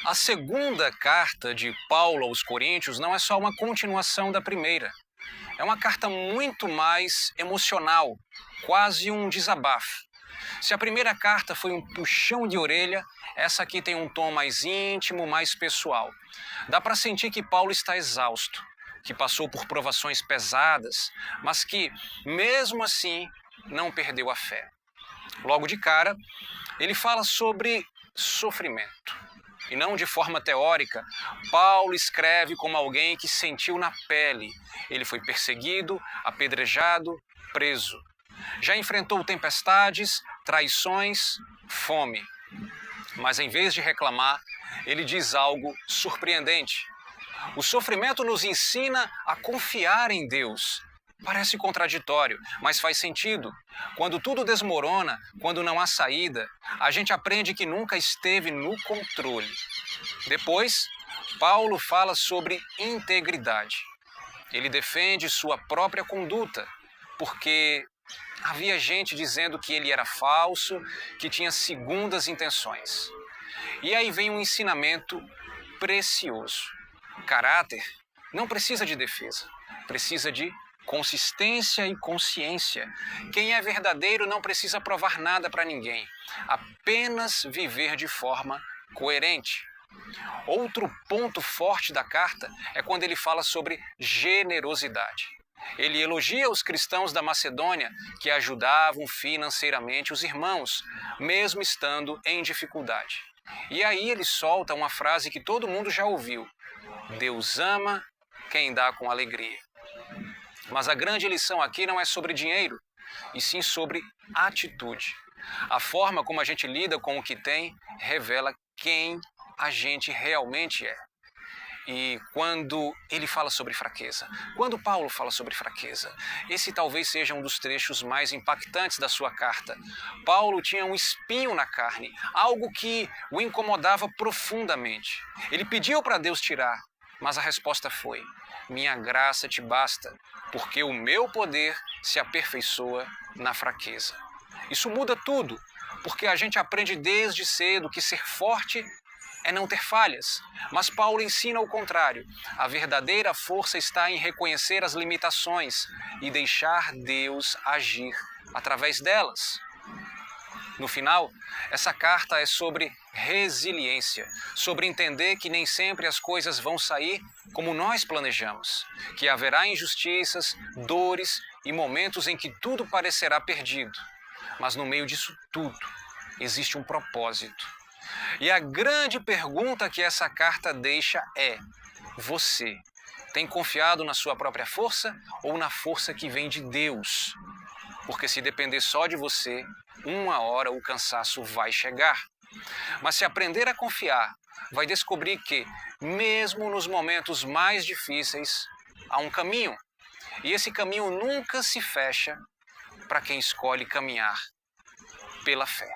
A segunda carta de Paulo aos Coríntios não é só uma continuação da primeira. É uma carta muito mais emocional, quase um desabafo. Se a primeira carta foi um puxão de orelha, essa aqui tem um tom mais íntimo, mais pessoal. Dá para sentir que Paulo está exausto, que passou por provações pesadas, mas que, mesmo assim, não perdeu a fé. Logo de cara, ele fala sobre sofrimento. E não de forma teórica, Paulo escreve como alguém que sentiu na pele. Ele foi perseguido, apedrejado, preso. Já enfrentou tempestades, traições, fome. Mas em vez de reclamar, ele diz algo surpreendente. O sofrimento nos ensina a confiar em Deus. Parece contraditório, mas faz sentido. Quando tudo desmorona, quando não há saída, a gente aprende que nunca esteve no controle. Depois, Paulo fala sobre integridade. Ele defende sua própria conduta, porque havia gente dizendo que ele era falso, que tinha segundas intenções. E aí vem um ensinamento precioso. Caráter não precisa de defesa, precisa de consistência e consciência. Quem é verdadeiro não precisa provar nada para ninguém, apenas viver de forma coerente. Outro ponto forte da carta é quando ele fala sobre generosidade. Ele elogia os cristãos da Macedônia que ajudavam financeiramente os irmãos, mesmo estando em dificuldade. E aí ele solta uma frase que todo mundo já ouviu: Deus ama quem dá com alegria. Mas a grande lição aqui não é sobre dinheiro, e sim sobre atitude. A forma como a gente lida com o que tem revela quem a gente realmente é. E quando ele fala sobre fraqueza, quando Paulo fala sobre fraqueza, esse talvez seja um dos trechos mais impactantes da sua carta. Paulo tinha um espinho na carne, algo que o incomodava profundamente. Ele pediu para Deus tirar, mas a resposta foi: minha graça te basta, porque o meu poder se aperfeiçoa na fraqueza. Isso muda tudo, porque a gente aprende desde cedo que ser forte é não ter falhas. Mas Paulo ensina o contrário. A verdadeira força está em reconhecer as limitações e deixar Deus agir através delas. No final, essa carta é sobre resiliência, sobre entender que nem sempre as coisas vão sair como nós planejamos, que haverá injustiças, dores e momentos em que tudo parecerá perdido. Mas no meio disso tudo, existe um propósito. E a grande pergunta que essa carta deixa é: você tem confiado na sua própria força ou na força que vem de Deus? Porque se depender só de você, uma hora o cansaço vai chegar. Mas se aprender a confiar, vai descobrir que, mesmo nos momentos mais difíceis, há um caminho. E esse caminho nunca se fecha para quem escolhe caminhar pela fé.